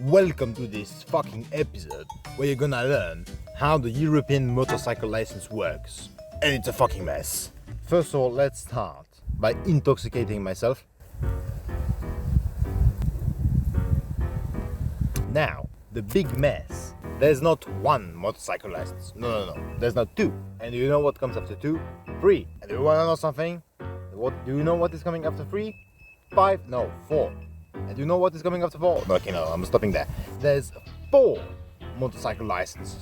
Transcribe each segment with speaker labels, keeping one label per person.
Speaker 1: Welcome to this fucking episode where you're gonna learn how the European motorcycle license works. And it's a fucking mess. First of all, let's start by intoxicating myself. Now, the big mess. There's not one motorcycle license. No. There's not two. And do you know what comes after two? 3. And do you wanna know something? Do you know what is coming after 3? 5? No, 4. And do you know what is coming after 4? Okay, no, I'm stopping there. There's 4 motorcycle licenses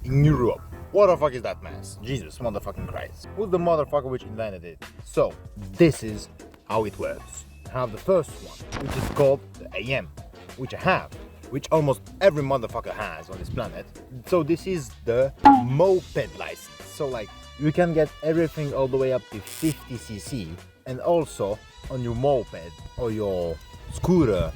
Speaker 1: in Europe. What the fuck is that mess? Jesus motherfucking Christ. Who's the motherfucker which invented it? So, this is how it works. I have the first one, which is called the AM, which I have, which almost every motherfucker has on this planet. So this is the moped license. So like, you can get everything all the way up to 50cc, and also on your moped or your scooter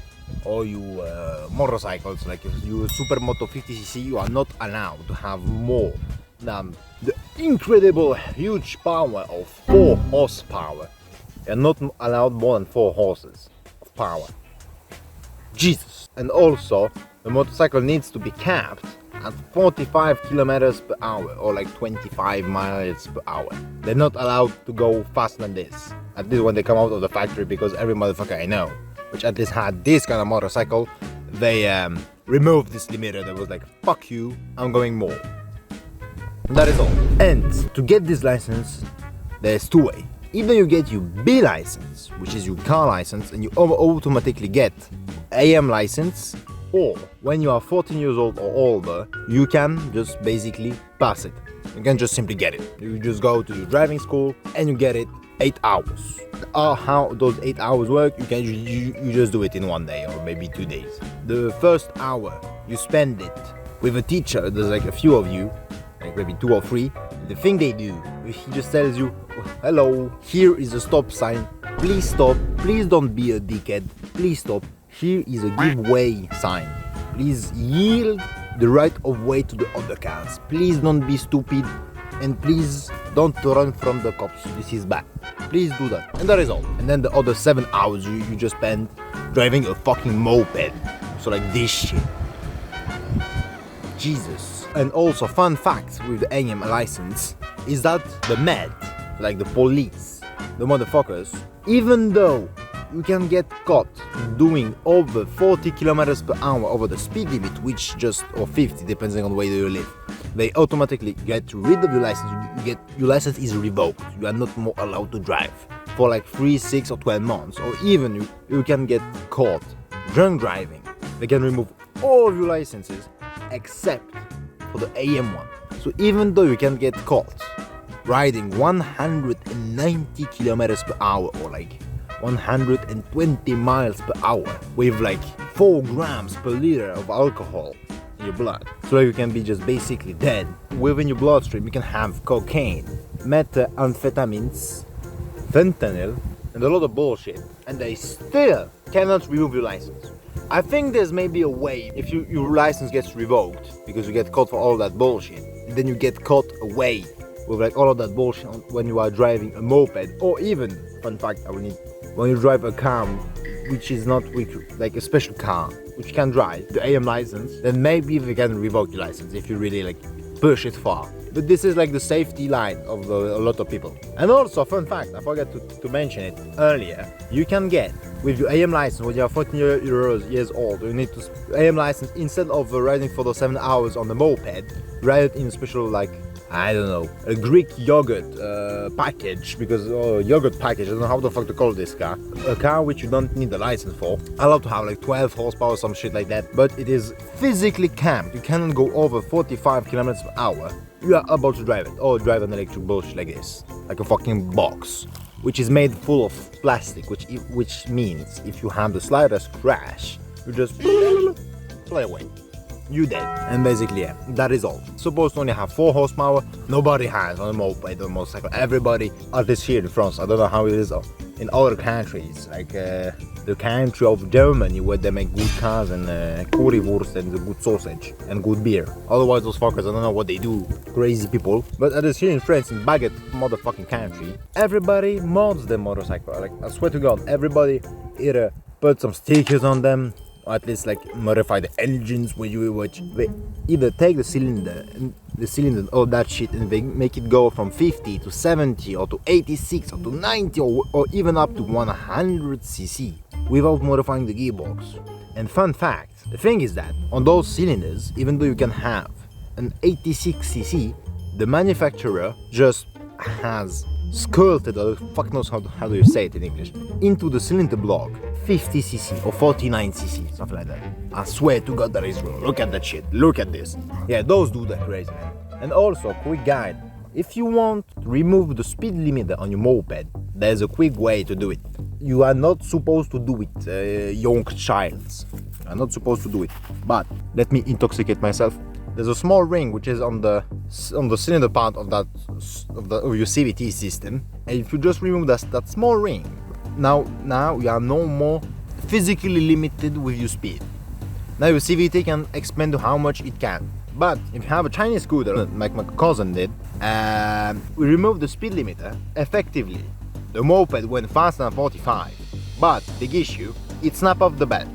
Speaker 1: or your motorcycles, like your super Moto 50cc, you are not allowed to have more than the incredible huge power of 4 horsepower. You're not allowed more than 4 horses of power. Jesus. And also the motorcycle needs to be capped at 45 kilometers per hour, or like 25 miles per hour. They're not allowed to go faster than this, at least when they come out of the factory, because every motherfucker I know which at least had this kind of motorcycle, they removed this limiter. That was like, fuck you, I'm going more. That is all. And to get this license, there's 2 ways. Either you get your B license, which is your car license, and you automatically get AM license, or when you are 14 years old or older, you can just basically pass it. You can just simply get it. You just go to your driving school and you get it 8 hours. How those 8 hours work, you just do it in 1 day or maybe 2 days. The first hour you spend it with a teacher. There's like a few of you, like maybe 2 or 3. The thing they do, he just tells you, hello, here is a stop sign, please stop, please don't be a dickhead, please stop, here is a give way sign, please yield the right of way to the other cars, please don't be stupid, and please don't run from the cops, this is bad, please do that. And that is all. And then the other 7 hours you just spend driving a fucking moped, so like this shit. Jesus. And also, fun fact with the AM license is that the med, like the police, the motherfuckers, even though you can get caught doing over 40 kilometers per hour over the speed limit, which just, or 50 depending on where you live, they automatically get rid of your license. Your license is revoked. You are not more allowed to drive for like 3, 6 or 12 months, or even you can get caught drunk driving. They can remove all of your licenses except for the AM one. So even though you can get caught riding 190 kilometers per hour, or like 120 miles per hour with like 4 grams per liter of alcohol in your blood, so you can be just basically dead. Within your bloodstream you can have cocaine, methamphetamines, fentanyl, and a lot of bullshit, and they still cannot remove your license. I think there's maybe a way, if your license gets revoked because you get caught for all that bullshit, then you get caught away with like all of that bullshit when you are driving a moped, or even, fun fact, when you drive a car which is not like a special car which can drive the AM license, then maybe they can revoke your license if you really like push it far. But this is like the safety line of a lot of people. And also, fun fact, I forgot to mention it earlier, you can get with your AM license when you are 14 years old, you need to AM license, instead of riding for the 7 hours on the moped, ride it in a special, like, I don't know, a Greek yogurt package, because yogurt package, I don't know how the fuck to call this car. A car which you don't need the license for, allowed to have like 12 horsepower, some shit like that, but it is physically capped. You cannot go over 45 kilometers per hour. You are about to drive it, or drive an electric bullshit like this, like a fucking box, which is made full of plastic, which means if you have the slightest crash, you just fly away. You dead. And basically, yeah, that is all. Supposed to only have 4 horsepower. Nobody has on a moped or motorcycle. Everybody, at least here in France, I don't know how it is in other countries, like the country of Germany, where they make good cars and currywurst and good sausage and good beer. Otherwise, those fuckers, I don't know what they do. Crazy people. But at least here in France, in baguette motherfucking country, everybody mods their motorcycle. Like, I swear to God, everybody either put some stickers on them, or at least like modify the engines where you they either take the cylinder and all that shit and they make it go from 50 to 70 or to 86 or to 90 or even up to 100cc without modifying the gearbox. And fun fact, the thing is that on those cylinders, even though you can have an 86cc, the manufacturer just has sculpted, or fuck knows how do you say it in English, into the cylinder block 50cc or 49cc, something like that. I swear to God that is real. Look at that shit. Look at this. Yeah, those dudes are crazy, man. And also, quick guide. If you want to remove the speed limiter on your moped, there's a quick way to do it. You are not supposed to do it, young childs. You are not supposed to do it. But let me intoxicate myself. There's a small ring which is on the cylinder part of your CVT system, and if you just remove that small ring, now you are no more physically limited with your speed. Now your CVT can expand to how much it can. But if you have a Chinese scooter, like my cousin did, we removed the speed limiter effectively. The moped went faster than 45, but big issue, it snapped off the bat.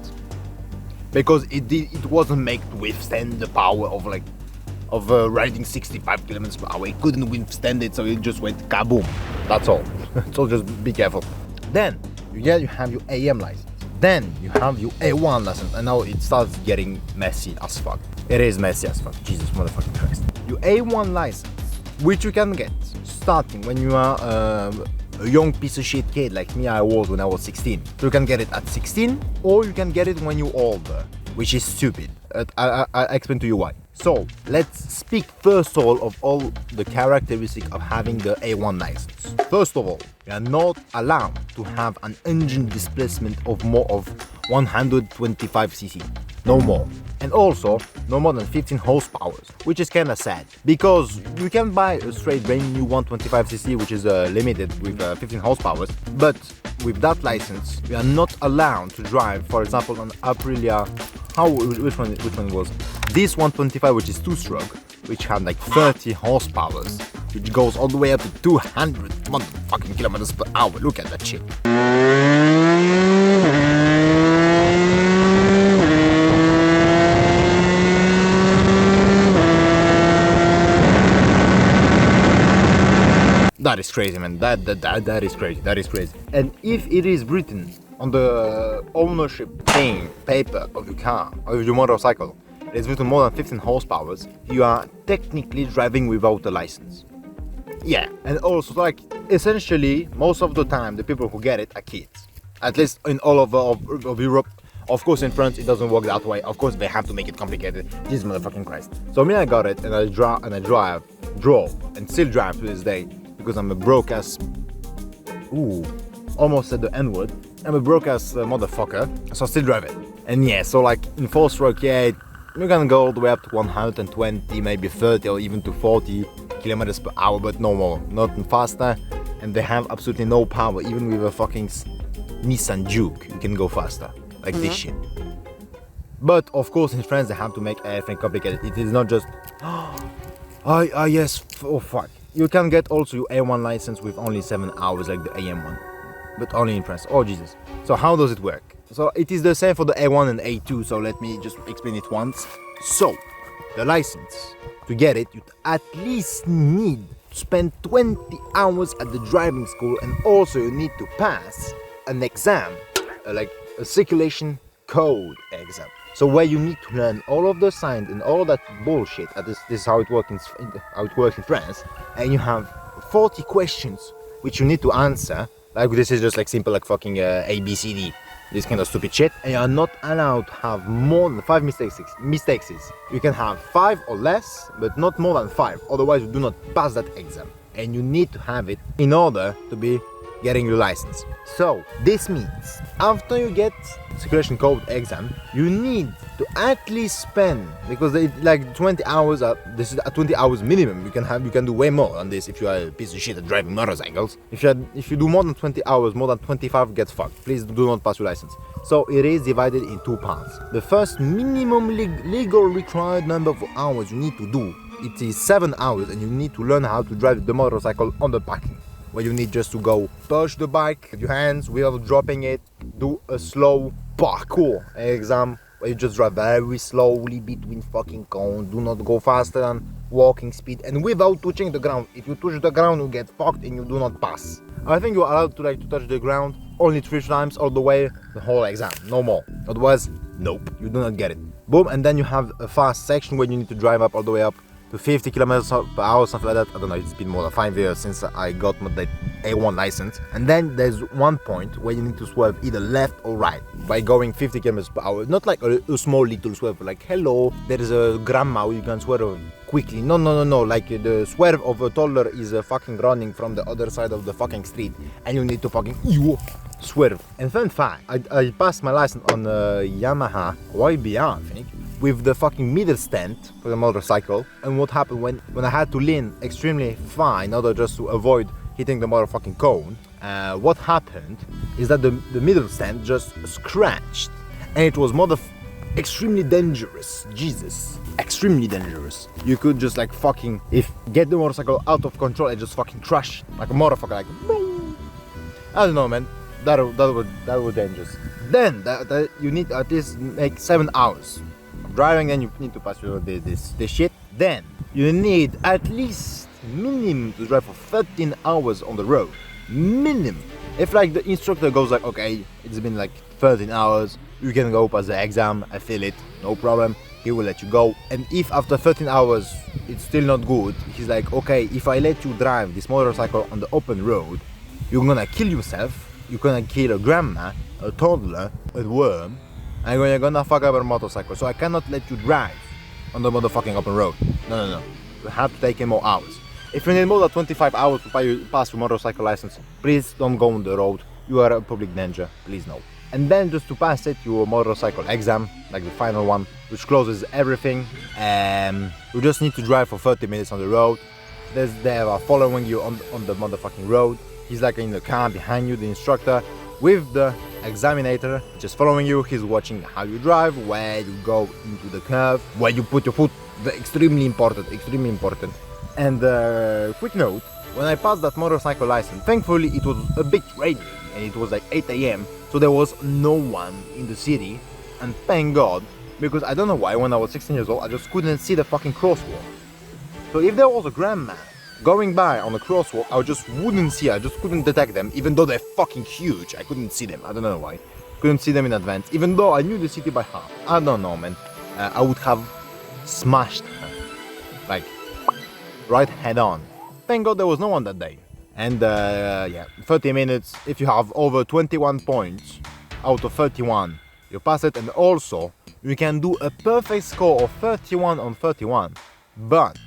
Speaker 1: Because it wasn't made to withstand the power of riding 65 kilometers per hour. It couldn't withstand it, so it just went kaboom. That's all. So just be careful. Then you have your AM license. Then you have your A1 license, and now it starts getting messy as fuck. It is messy as fuck. Jesus motherfucking Christ. Your A1 license, which you can get starting when you are a young piece of shit kid like me I was when I was 16. So you can get it at 16, or you can get it when you're older, which is stupid. I'll explain to you why. So let's speak first of all the characteristics of having the A1 license. First of all, you are not allowed to have an engine displacement of more of 125cc, no more. And also, no more than 15 horsepower, which is kinda sad, because you can buy a straight brand new 125cc, which is limited with 15 horsepower, but with that license, you are not allowed to drive, for example, an Aprilia, which one was? This 125, which is 2-stroke, which had like 30 horsepower, which goes all the way up to 200 motherfucking kilometers per hour. Look at that shit. That is crazy, man. That is crazy. That is crazy. And if it is written on the ownership thing, paper of your car or of your motorcycle, it's written more than 15 horsepower, you are technically driving without a license. Yeah, and also, like, essentially, most of the time, the people who get it are kids. At least in all of Europe. Of course, in France, it doesn't work that way. Of course, they have to make it complicated. Jesus motherfucking Christ. So me, I got it, and I drove, and still drive to this day, because I'm a broke ass. Ooh, almost said the N-word. I'm a broke ass motherfucker, so I still drive it. And yeah, so like in 4-stroke, yeah, you can go all the way up to 120, maybe 30, or even to 40 kilometers per hour, but no more, not faster. And they have absolutely no power. Even with a fucking Nissan Juke, you can go faster, like this shit. But of course, in France, they have to make everything complicated. It is not just, yes, oh fuck. You can get also your A1 license with only 7 hours, like the AM one, but only in France. Oh Jesus! So how does it work? So it is the same for the A1 and A2. So let me just explain it once. So the license, to get it, you at least need to spend 20 hours at the driving school, and also you need to pass an exam, like a circulation code exam. So where you need to learn all of the signs and all of that bullshit. This is how it works in France. And you have 40 questions which you need to answer. Like this is just like simple like fucking A, B, C, D. This kind of stupid shit. And you are not allowed to have more than 5 mistakes. You can have 5 or less, but not more than 5. Otherwise you do not pass that exam. And you need to have it in order to be getting your license. So this means after you get circulation code exam, you need to at least spend, because they like 20 hours. This is a 20 hours minimum. You can do way more on this if you are a piece of shit at driving motorcycles. If you do more than 20 hours, more than 25 gets fucked. Please do not pass your license. So it is divided in 2 parts. The first minimum legal required number of hours you need to do, it is 7 hours, and you need to learn how to drive the motorcycle on the parking, where you need just to go push the bike with your hands without dropping it, do a slow parkour exam, where you just drive very slowly between fucking cones, do not go faster than walking speed, and without touching the ground. If you touch the ground, you get fucked and you do not pass. I think you're allowed to to touch the ground only 3 times all the way the whole exam, no more. Otherwise, nope, you do not get it. Boom, and then you have a fast section where you need to drive up all the way up to 50 kilometers per hour, something like that. I don't know, it's been more than 5 years since I got my A1 license. And then there's one point where you need to swerve either left or right by going 50 kilometers per hour. Not like a small little swerve, like hello, there is a grandma, you can swerve quickly. No, like the swerve of a toddler is fucking running from the other side of the fucking street and you need to fucking swerve. And fun fact, I passed my license on a Yamaha YBR, I think, with the fucking middle stand for the motorcycle. And what happened when I had to lean extremely far in order just to avoid hitting the motherfucking cone, what happened is that the middle stand just scratched, and it was extremely dangerous. Jesus, extremely dangerous. You could just like fucking get the motorcycle out of control and just fucking crash like a motherfucker, like boom. I don't know, man. That was dangerous. Then you need at least make 7 hours of driving, and you need to pass through this shit. Then you need at least minimum to drive for 13 hours on the road. Minimum. If like the instructor goes like, okay, it's been like 13 hours, you can go pass the exam, I feel it, no problem, he will let you go. And if after 13 hours it's still not good, he's like, okay, if I let you drive this motorcycle on the open road, you're gonna kill yourself, you're gonna kill a grandma, a toddler, a worm, and you're gonna fuck up a motorcycle, so I cannot let you drive on the motherfucking open road. No. You have to take in more hours. If you need more than 25 hours to pass your motorcycle license, please don't go on the road. You are a public danger, please no. And then just to pass it, your motorcycle exam, like the final one, which closes everything, you just need to drive for 30 minutes on the road. They are following you on the motherfucking road. He's like in the car behind you, the instructor, with the examinator, just following you. He's watching how you drive, where you go into the curve, where you put your foot. Extremely important. And quick note, when I passed that motorcycle license, thankfully it was a bit rainy and it was like 8 AM, so there was no one in the city, and thank God, because I don't know why when I was 16 years old I just couldn't see the fucking crosswalk. So if there was a grandma going by on the crosswalk, I just wouldn't see, I just couldn't detect them, even though they're fucking huge. I couldn't see them, I don't know why. Couldn't see them in advance, even though I knew the city by heart. I don't know, man. I would have smashed her, like right head on. Thank God there was no one that day. And yeah, 30 minutes, if you have over 21 points out of 31, you pass it. And also you can do a perfect score of 31 on 31, but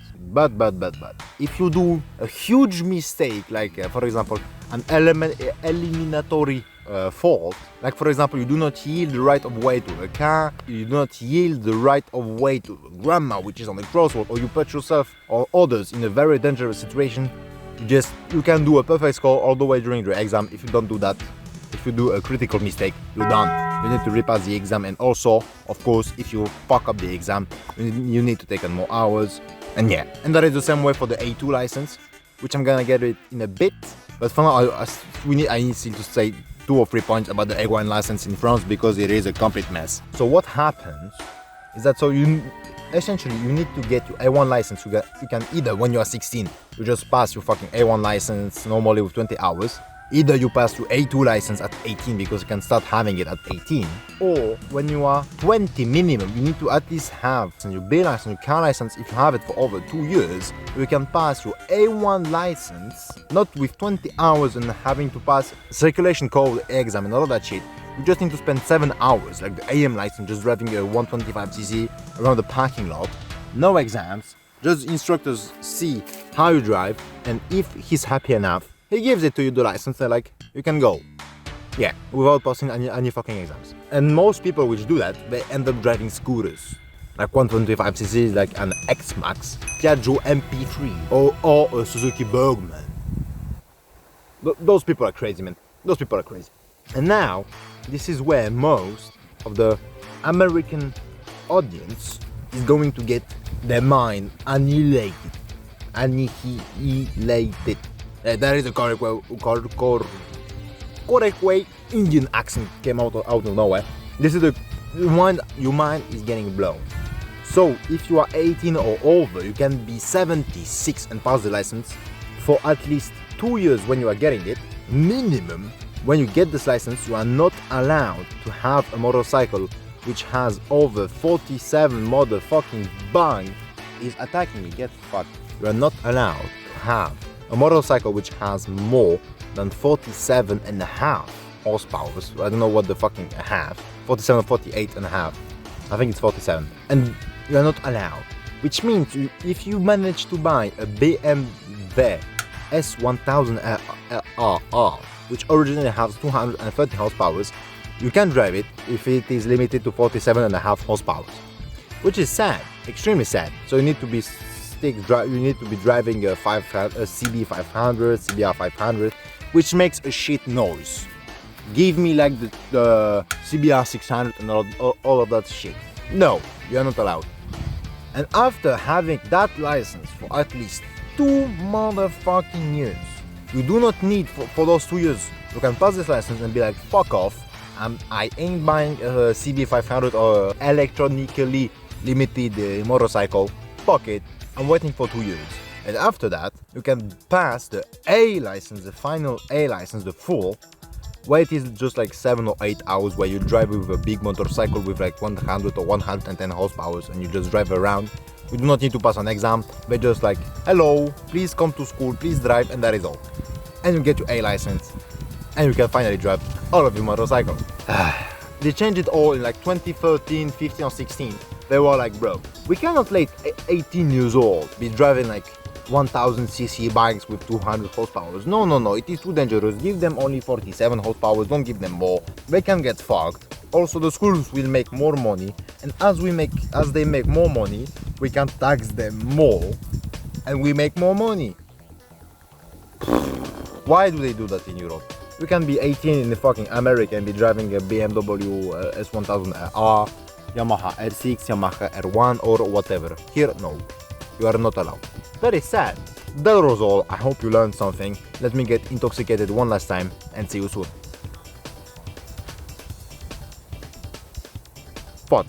Speaker 1: if you do a huge mistake, like for example an eliminatory fault, like for example you do not yield the right of way to a car, you do not yield the right of way to a grandma which is on the crosswalk, or you put yourself or others in a very dangerous situation, you can do a perfect score all the way during the exam. If you don't do that, if you do a critical mistake, you're done. You need to repass the exam. And also, of course, if you fuck up the exam, you need to take on more hours. And yeah, and that is the same way for the A2 license, which I'm gonna get it in a bit. But for now, I need still to say 2 or 3 points about the A1 license in France, because it is a complete mess. So what happens is that essentially you need to get your A1 license. You can either, when you are 16, you just pass your fucking A1 license normally with 20 hours. Either you pass your A2 license at 18, because you can start having it at 18, or when you are 20 minimum, you need to at least have your B license, your car license. If you have it for over 2 years, you can pass your A1 license, not with 20 hours and having to pass circulation code exam and all that shit. You just need to spend 7 hours, like the AM license, just driving a 125cc around the parking lot. No exams, just instructors see how you drive, and if he's happy enough, he gives it to you, the license, they're like, you can go. Yeah, without passing any fucking exams. And most people which do that, they end up driving scooters. Like 125cc, like an X-Max, Piaggio MP3, or a Suzuki Bergman. Those people are crazy, man. Those people are crazy. And now, this is where most of the American audience is going to get their mind annihilated. That is the correct way. Indian accent came out of nowhere. This is the your mind is getting blown. So if you are 18 or over, you can be 76 and pass the license for at least 2 years when you are getting it. Minimum, when you get this license, you are not allowed to have a motorcycle which has over 47 motherfucking bang. Is attacking me, get fucked. You are not allowed to have a motorcycle which has more than 47 and a half horsepower. I don't know what the fucking half, 47, 48 and a half. I think it's 47. And you are not allowed. Which means if you manage to buy a BMW S1000RR, which originally has 230 horsepower, you can drive it if it is limited to 47 and a half horsepower. Which is sad, extremely sad. So you need to be driving a CB500, CBR500, which makes a shit noise. Give me like the CBR600 and all of that shit. No, you are not allowed. And after having that license for at least 2 motherfucking years, you do not need for those 2 years. You can pass this license and be like, fuck off. I ain't buying a CB500 or electronically limited motorcycle. Fuck it. I'm waiting for 2 years. And after that, you can pass the A license, the final A license, the full, where it is just like 7 or 8 hours where you drive with a big motorcycle with like 100 or 110 horsepower and you just drive around. You do not need to pass an exam, but just like, hello, please come to school, please drive, and that is all. And you get your A license, and you can finally drive all of your motorcycle. They changed it all in like 2013, 15 or 16. They were like, bro, we cannot let 18 years old be driving like 1000cc bikes with 200 horsepower. No, it is too dangerous. Give them only 47 horsepower, don't give them more. They can get fucked. Also, the schools will make more money, and as they make more money, we can tax them more, and we make more money. Why do they do that in Europe? You can be 18 in the fucking America and be driving a BMW S1000R, Yamaha R6, Yamaha R1 or whatever. Here, no. You are not allowed. Very sad. That was all. I hope you learned something. Let me get intoxicated one last time and see you soon. Fuck.